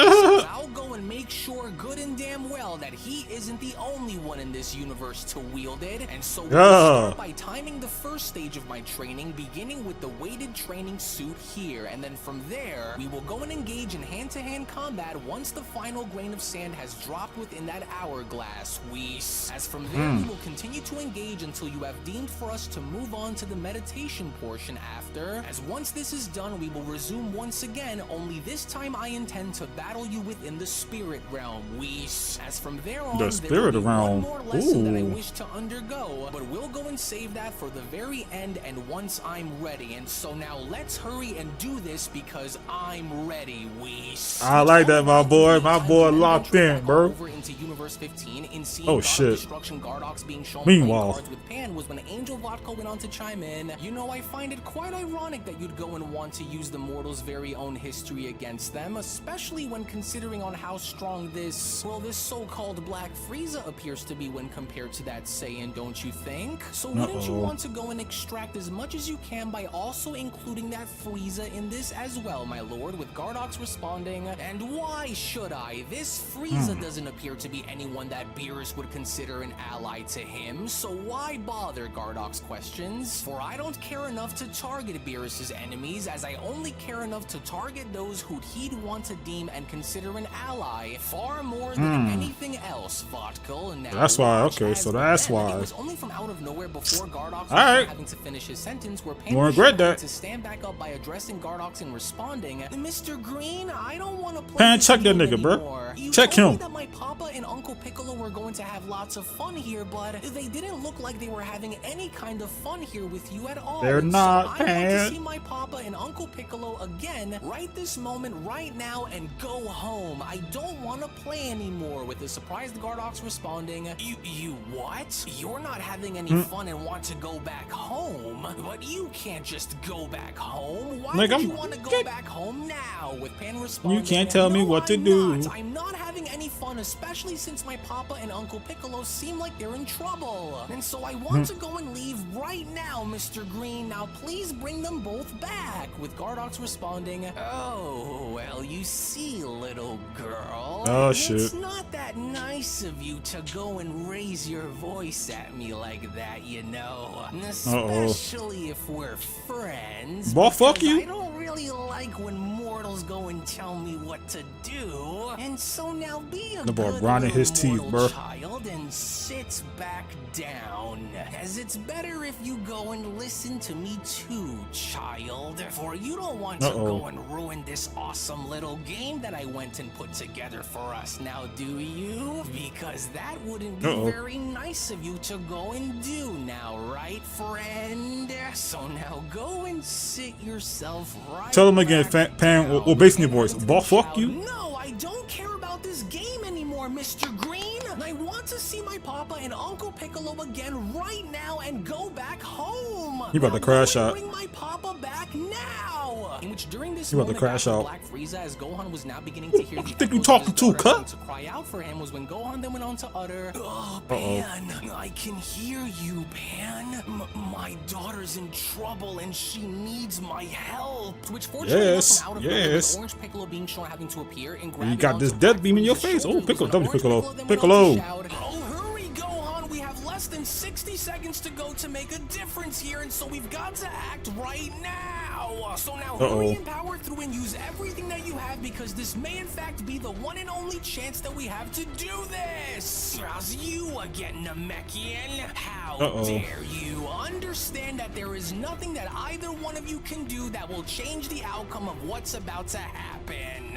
Speaker 2: I'll go and make sure good and damn well that he isn't the only one in this universe to wield it, and so we'll start by timing the first stage of my training, beginning with the weighted training suit here, and then from there, we will go and engage in hand-to-hand combat once the final grain of sand has dropped within that hourglass, Whis. As from there, we will continue to engage until you have deemed for us to move on to the meditation portion after, as once this is done, we will resume once again, only this time I intend to battle you within the spirit realm, Whis. As from there, on,
Speaker 1: The
Speaker 2: there
Speaker 1: spirit
Speaker 2: will be
Speaker 1: around.
Speaker 2: one more lesson that I
Speaker 1: Ooh.
Speaker 2: wish to undergo, but we'll go and save that for the very end and once I'm ready. And so now let's hurry and do this because I'm ready, Whis.
Speaker 1: I like that, my boy. My boy locked in, bro.
Speaker 2: Over into Universe 15 in seeing
Speaker 1: Oh,
Speaker 2: God of
Speaker 1: shit.
Speaker 2: Destruction Gardox being shown
Speaker 1: Meanwhile.
Speaker 2: playing cards with Pan was when Angel Vodka went on to chime in. You know, I find it quite ironic that you'd go and want to use the mortals' very own history against them, especially when considering on how strong this so-called Black Frieza appears to be when compared to that Saiyan, don't you think? So wouldn't you want to go and extract as much as you can by also including that Frieza in this as well, my lord, with Gardox responding, and why should I? This Frieza doesn't appear to be anyone that Beerus would consider an ally to him, so why bother? Gardox questions. For I don't care enough to target Beerus's enemies, as I only care enough to target those who he'd want to deem and consider an ally, far more than anything else, Vodka. Now,
Speaker 1: That's why,
Speaker 2: watch
Speaker 1: okay,
Speaker 2: as
Speaker 1: so that's
Speaker 2: then,
Speaker 1: why.
Speaker 2: It was only from out of nowhere before Gardox was
Speaker 1: Alright.
Speaker 2: having to finish his sentence where Pan
Speaker 1: Won't
Speaker 2: was
Speaker 1: regret
Speaker 2: trying
Speaker 1: that.
Speaker 2: to stand back up by addressing Gardox and responding, Mr. Green, I don't want to play
Speaker 1: Pan,
Speaker 2: this
Speaker 1: check that
Speaker 2: game
Speaker 1: nigga, bro.
Speaker 2: anymore. You
Speaker 1: Check
Speaker 2: told me
Speaker 1: him.
Speaker 2: that my papa and Uncle Piccolo were going to have lots of fun here, but they didn't look like they were having any kind of fun here with you at all.
Speaker 1: They're
Speaker 2: And
Speaker 1: not,
Speaker 2: so I want
Speaker 1: Pan.
Speaker 2: to see my papa and Uncle Piccolo again right this moment, right now, and go home. I don't want to play anymore. With the surprised Gardox responding, You what? You're not having any fun and want to go back home? But you can't just go back home. Why
Speaker 1: Like,
Speaker 2: would
Speaker 1: I'm-
Speaker 2: you want to go back home now? With Pan responding,
Speaker 1: You can't tell me
Speaker 2: "No,
Speaker 1: what to
Speaker 2: I'm
Speaker 1: do."
Speaker 2: not. I'm not having any fun, especially since my papa and Uncle Piccolo seem like they're in trouble. And so I want to go and leave right now, Mr. Green. Now please bring them both back. With Gardox responding, Oh, well, you see, little girl.
Speaker 1: Oh,
Speaker 2: It's
Speaker 1: shit.
Speaker 2: not that nice of you to go and raise your voice at me like that, you know. Especially if we're friends.
Speaker 1: Boy, fuck
Speaker 2: because
Speaker 1: you.
Speaker 2: I don't really like when mortals go and tell me what to do. And so now be a
Speaker 1: The boy
Speaker 2: good
Speaker 1: grinding his
Speaker 2: little
Speaker 1: teeth,
Speaker 2: mortal
Speaker 1: bro.
Speaker 2: child and sit back down. As it's better if you go and listen to me too, child. For you don't want to go and ruin this awesome little game that I went and put together for us now, do you? Because that wouldn't be very nice of you to go and do now, right, friend? So now go and sit yourself right
Speaker 1: Tell him again,
Speaker 2: back
Speaker 1: Pan,
Speaker 2: down
Speaker 1: or based on your
Speaker 2: and
Speaker 1: voice.
Speaker 2: listen
Speaker 1: Boy,
Speaker 2: to
Speaker 1: fuck
Speaker 2: shout,
Speaker 1: you.
Speaker 2: No, I don't care about this game anymore, Mr. Green. I want to see my papa and Uncle Piccolo again right now and go back home.
Speaker 1: He about to
Speaker 2: Now
Speaker 1: crash
Speaker 2: go and
Speaker 1: out.
Speaker 2: Bring my papa back now. In which during this
Speaker 1: He about to
Speaker 2: moment
Speaker 1: crash
Speaker 2: after
Speaker 1: out.
Speaker 2: Black Frieza, as Gohan was now beginning to hear the
Speaker 1: think you
Speaker 2: echoes of
Speaker 1: talking
Speaker 2: his
Speaker 1: to,
Speaker 2: daughter
Speaker 1: cut?
Speaker 2: having to cry out for him, was when Gohan then went on to utter, Oh, Pan, I can hear you, Pan. My daughter's in trouble and she needs my help. Which fortunately
Speaker 1: Yes,
Speaker 2: from out of nowhere, with
Speaker 1: yes.
Speaker 2: Orange Piccolo being shown having to appear and
Speaker 1: You
Speaker 2: grabbing
Speaker 1: got
Speaker 2: onto
Speaker 1: this
Speaker 2: Black
Speaker 1: death beam in your
Speaker 2: Frieza's
Speaker 1: face. Oh,
Speaker 2: shoulder,
Speaker 1: Piccolo,
Speaker 2: was when
Speaker 1: W
Speaker 2: Orange
Speaker 1: Piccolo.
Speaker 2: then went on to
Speaker 1: Piccolo.
Speaker 2: shout, Oh, hurry, Gohan, we have less than 60 seconds to go to make a difference here, and so we've got to act right now. So now hurry and power through and use everything that you have, because this may in fact be the one and only chance that we have to do this. How's you again, Namekian? How dare you? Understand that there is nothing that either one of you can do that will change the outcome of what's about to happen.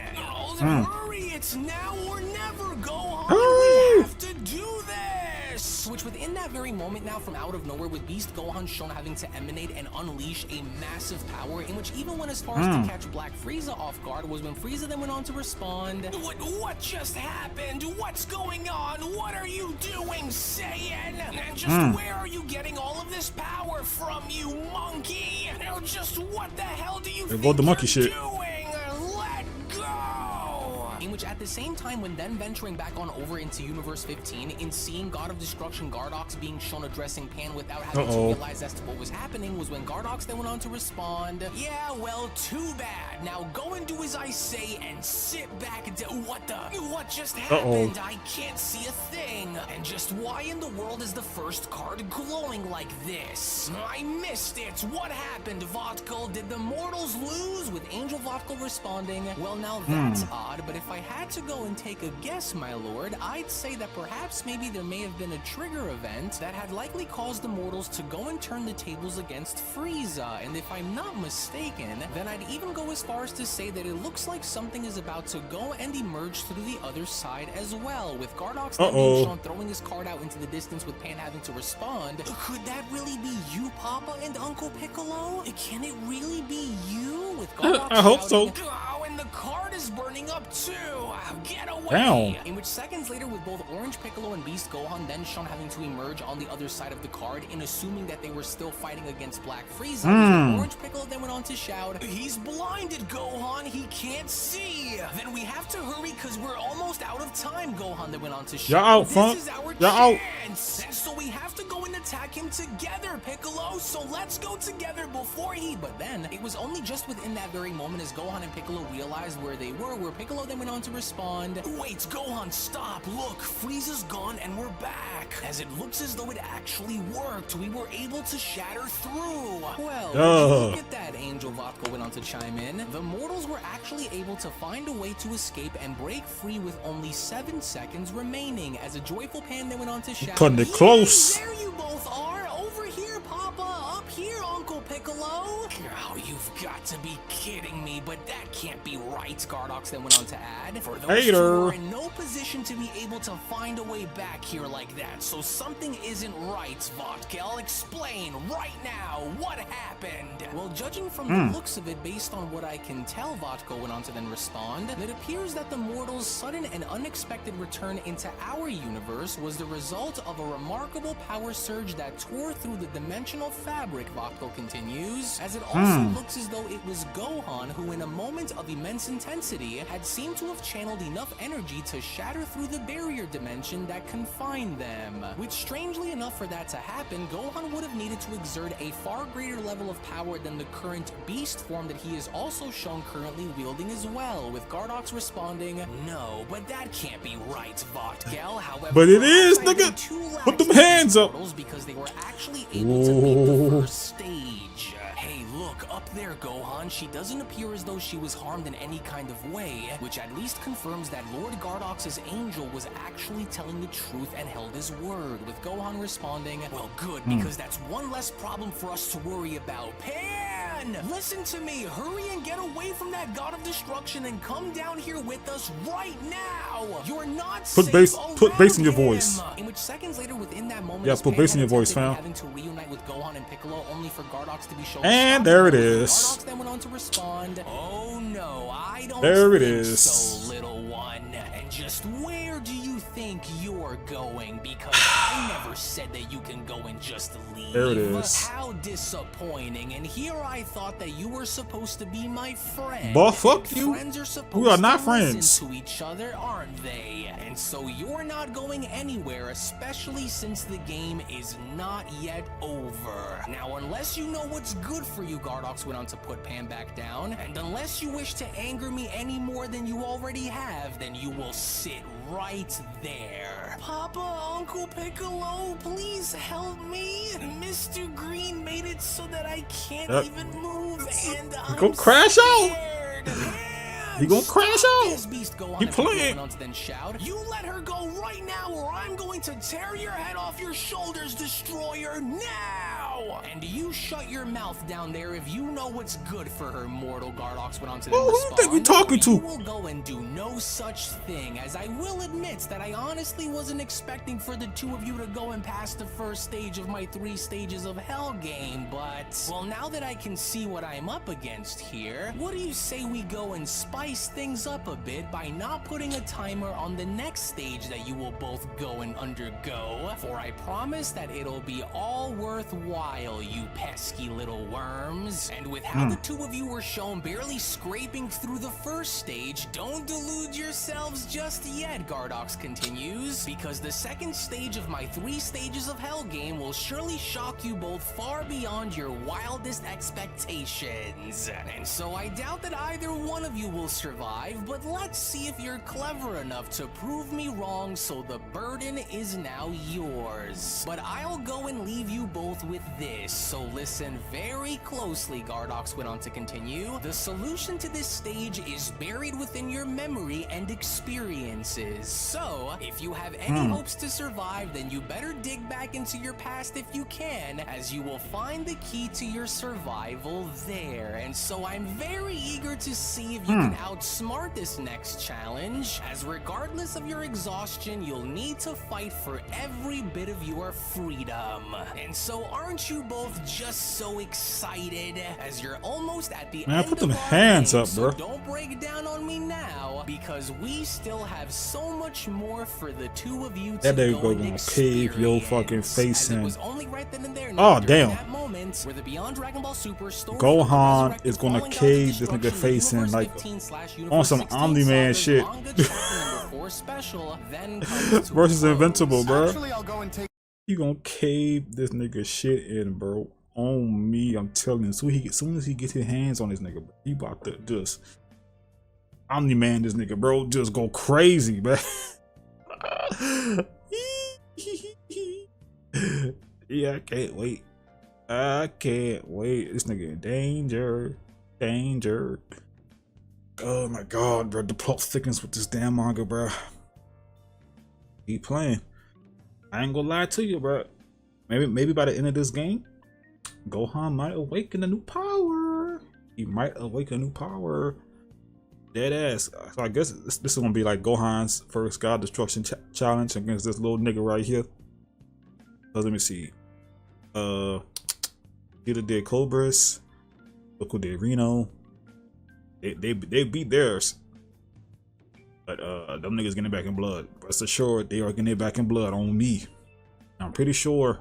Speaker 2: Hurry, it's now or never, Gohan. We have to do this. Which within that very moment now, from out of nowhere, with Beast Gohan shown having to emanate and unleash a massive power, in which even went as far as to catch Black Frieza off guard, was when Frieza then went on to respond, What just happened? What's going on? What are you doing, Saiyan? And just where are you getting all of this power from, you monkey? Now just what the hell do you think
Speaker 1: go the monkey
Speaker 2: you're
Speaker 1: shit.
Speaker 2: doing? Let go! In which at the same time, when then venturing back on over into Universe 15, in seeing God of Destruction Gardox being shown addressing Pan without having to realize as to what was happening, was when Gardox then went on to respond, Yeah, well, too bad. Now go and do as I say and sit back down. What just happened? I can't see a thing. And just why in the world is the first card glowing like this? I missed it. What happened, Vodka? Did the mortals lose? With Angel Vodka responding, Well, now that's odd, but if I had to go and take a guess, my lord, I'd say that perhaps maybe there may have been a trigger event that had likely caused the mortals to go and turn the tables against Frieza, and if I'm not mistaken, then I'd even go as far as to say that it looks like something is about to go and emerge through the other side as well, with Gardox then being shown throwing his card out into the distance with Pan having to respond. Could that really be you, Papa and Uncle Piccolo? Can it really be you? With Gardox
Speaker 1: I hope so.
Speaker 2: Oh, and the card is burning up too! Get away!
Speaker 1: Damn.
Speaker 2: In which seconds later, with both Orange Piccolo and Beast Gohan then shown having to emerge on the other side of the card, in assuming that they were still fighting against Black Frieza, Orange Piccolo then went on to shout, "He's blinded, Gohan! He can't see! Then we have to hurry because we're almost out of time," Gohan then went on to shout.
Speaker 1: Y'all out, Funk.
Speaker 2: This is our
Speaker 1: Y'all
Speaker 2: chance! And so we have to go and attack him together, Piccolo! So let's go together before he... But then, it was only just within that very moment as Gohan and Piccolo realized where they were, where Piccolo then went on to respond, "Wait, Gohan, stop! Look, Frieza's gone and we're back! As it looks as though it actually worked, we were able to shatter through!" Well, look at that, Angel Vodka went on to chime in. The mortals were actually able to find a way to escape and break free with only 7 seconds remaining, as a joyful Pan then went on to shout,
Speaker 1: Cutting it close.
Speaker 2: There you both are! Over here, Papa! Up here, Uncle Piccolo! Oh, you've got to be kidding me, but that can't be right, Gardox then went on to add. For those two are in no position to be able to find a way back here like that, so something isn't right, Vodka. I'll explain right now what happened. Well, judging from the looks of it, based on what I can tell, Vodka went on to then respond, it appears that the mortals' sudden and unexpected return into our universe was the result of a remarkable power surge that tore through the dimensional fabric, Vodka continues, as it also looks as though it was Gohan who, in a moment of immense intensity, had seemed to have channeled enough energy to shatter through the barrier dimension that confined them. Which, strangely enough, for that to happen, Gohan would have needed to exert a far greater level of power than the current beast form that he is also shown currently wielding as well, with Gardox responding, "No, but that can't be right, Vodgal. However,
Speaker 1: but it is, nigga. Put them hands up."
Speaker 2: Because they were actually able to beat the first stage. Hey, look, up there, Gohan. She doesn't appear as though she was harmed in any kind of way, which at least confirms that Lord Gardox's angel was actually telling the truth and held his word, with Gohan responding, "Well, good, because that's one less problem for us to worry about. Pan! Listen to me! Hurry and get away from that god of destruction and come down here with us right now! You're not
Speaker 1: Put bass in your voice.
Speaker 2: In which seconds later, within that moment,
Speaker 1: Yeah, put bass in your voice, fam.
Speaker 2: Having to reunite with Gohan and Piccolo, only for Gardox to be shown.
Speaker 1: And there it is.
Speaker 2: Gardox then went on to respond, "Oh no, I don't
Speaker 1: There it
Speaker 2: think
Speaker 1: is.
Speaker 2: so, little one. And just where do you think you're going? Because I never said that you can go and just leave."
Speaker 1: There it is.
Speaker 2: How disappointing. And here I thought that you were supposed to be my friend.
Speaker 1: But fuck
Speaker 2: And
Speaker 1: you.
Speaker 2: Friends are supposed
Speaker 1: We are not
Speaker 2: to listen
Speaker 1: friends.
Speaker 2: to each other, aren't they? And so you're not going anywhere, especially since the game is not yet over. Now, unless you know what's good for you, Gardox went on to put Pan back down, and unless you wish to anger me any more than you already have, then you will sit right there. Papa, Uncle Piccolo, please help me. Mr. Green made it so that I can't even move, and I'm
Speaker 1: gonna crash out.
Speaker 2: scared.
Speaker 1: He gonna crash out.
Speaker 2: This beast Gohan
Speaker 1: He
Speaker 2: and
Speaker 1: playing.
Speaker 2: Piccolo went on to then shout, "You let her go right now, or I'm going to tear your head off your shoulders, Destroyer, now! And you shut your mouth down there if you know what's good for her," mortal Gardox went on to then
Speaker 1: Who you
Speaker 2: respond.
Speaker 1: think we talking to?
Speaker 2: You will go and do no such thing, as I will admit that I honestly wasn't expecting for the two of you to go and pass the first stage of my 3 stages of hell game, but, well, now that I can see what I'm up against here, what do you say we go and spice things up a bit by not putting a timer on the next stage that you will both go and undergo? For I promise that it'll be all worthwhile, you pesky little worms. And with how the two of you were shown barely scraping through the first stage, don't delude yourselves just yet, Gardox continues, because the second stage of my 3 stages of hell game will surely shock you both far beyond your wildest expectations. And so I doubt that either one of you will survive, but let's see if you're clever enough to prove me wrong, so the burden is now yours. But I'll go and leave you both with this, so listen very closely, Gardox went on to continue. The solution to this stage is buried within your memory joy and experiences. So, if you have any hopes to survive, then you better dig back into your past if you can, as you will find the key to your survival there. And so I'm very eager to see if you can outsmart this next challenge, as regardless of your exhaustion, you'll need to fight for every bit of your freedom. And so aren't you both just so excited, as you're almost at the end
Speaker 1: put
Speaker 2: of
Speaker 1: them
Speaker 2: our
Speaker 1: hands
Speaker 2: game,
Speaker 1: up,
Speaker 2: so
Speaker 1: bro.
Speaker 2: don't break down on me now, because we still have so much more for the two of you to
Speaker 1: That nigga
Speaker 2: go and
Speaker 1: gonna cave your fucking
Speaker 2: experience,
Speaker 1: face
Speaker 2: as it
Speaker 1: in.
Speaker 2: was only right then and there,
Speaker 1: Oh,
Speaker 2: during
Speaker 1: damn.
Speaker 2: that moment where the Beyond Dragon Ball Super story
Speaker 1: Gohan
Speaker 2: of the
Speaker 1: is gonna
Speaker 2: Falling Gods of
Speaker 1: cave this nigga
Speaker 2: Destruction,
Speaker 1: face in
Speaker 2: Universe
Speaker 1: like
Speaker 2: 15/Universe
Speaker 1: on some
Speaker 2: 16
Speaker 1: Omni-Man
Speaker 2: Saga's
Speaker 1: shit.
Speaker 2: Manga chapter number 4 special then comes to
Speaker 1: Versus
Speaker 2: a close.
Speaker 1: Invincible, bro.
Speaker 3: Actually, I'll go and take.
Speaker 1: You gonna cave this nigga shit in, bro. On me, I'm telling you. Soon as he gets his hands on this nigga, bro, he about to just Omni-Man this nigga, bro. Just go crazy, bro. Yeah, I can't wait. I can't wait. This nigga in danger. Danger. Oh my god, bro. The plot thickens with this damn manga, bro. Keep playing. I ain't gonna lie to you, bro. Maybe by the end of this game, Gohan might awaken a new power. He might awaken a new power. Dead ass. So I guess this is gonna be like Gohan's first God Destruction challenge against this little nigga right here. So let me see. Peter did Cobras. Goku did Reno. They beat theirs. But them niggas getting it back in blood. Rest assured, they are getting it back in blood on me. I'm pretty sure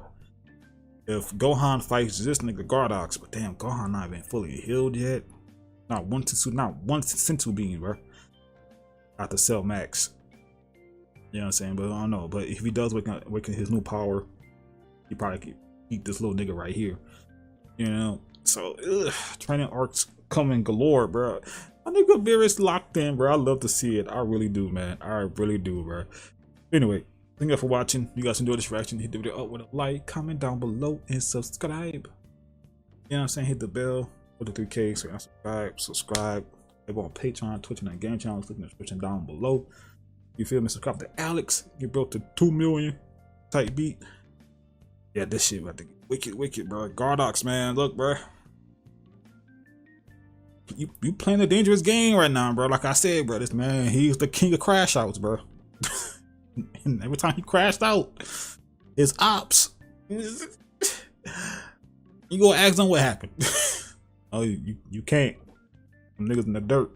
Speaker 1: if Gohan fights this nigga Gardox, but damn, Gohan not even fully healed yet. Not one Sentu being, bro. Out to Cell Max. You know what I'm saying? But I don't know. But if he does awaken his new power, he probably could beat this little nigga right here. You know? So training arcs coming galore, bro. My nigga Beerus locked in, bro. I love to see it. I really do, man. I really do, bro. Anyway, thank you for watching. If you guys enjoyed this reaction, hit the video up with a like, comment down below, and subscribe. You know what I'm saying? Hit the bell for the 3K, so you can subscribe. They're on Patreon, Twitch, and game channels. Click in the description down below. You feel me? Subscribe to Alex. Get built to 2 million type beat. Yeah, this shit about to get wicked, bro. Gardox, man. Look, bro. You playing a dangerous game right now, bro. Like I said, bro, this man, he's the king of crash outs, bro. And every time he crashed out, his ops. You gonna ask them what happened. Oh, you can't. Them niggas in the dirt.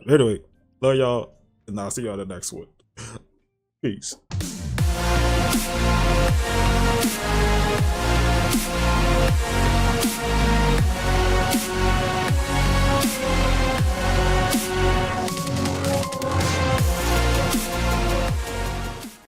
Speaker 1: Anyway, love y'all, and I'll see y'all in the next one. Peace.